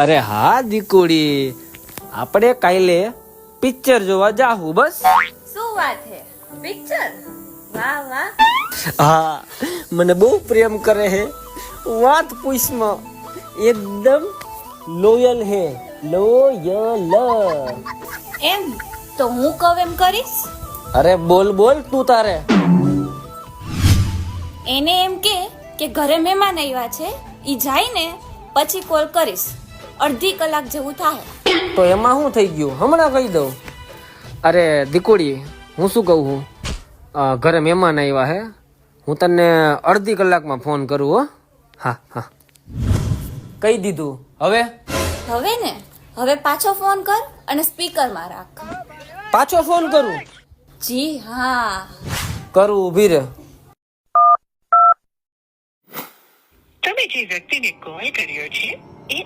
અરે હા દીકુડી, આપણે કાલે પિક્ચર જોવા જાહું બસ. શું વાત છે? પિક્ચર? વાહ વાહ. હા, મને બહુ પ્રેમ કરે હે. વાત પૂછમાં એકદમ લોયલ હે, લોયલ. એમ તો હું કહું એમ કરીશ. અરે બોલ બોલ તું તારે. એને એમ કે ઘરે મહેમાન આવ્યા છે, ઈ જાય ને પછી કોલ કરીશ. અડધી કલાક જેવું થાય. તો એમાં શું થઈ ગયું, હમણાં કહી દઉં. અરે દીકુડી, હું શું કહું છું, ઘરે મહેમાન આવ્યા હે, હું તને અડધી કલાકમાં ફોન કરું હો. હા હા, કહી દીધું. હવે ને હવે પાછો ફોન કર અને સ્પીકરમાં રાખ. પાછો ફોન કરું? જી હા. કરું, ઊભી રહે. તમે જે વ્યક્તિને કોલ કર્યો છે એ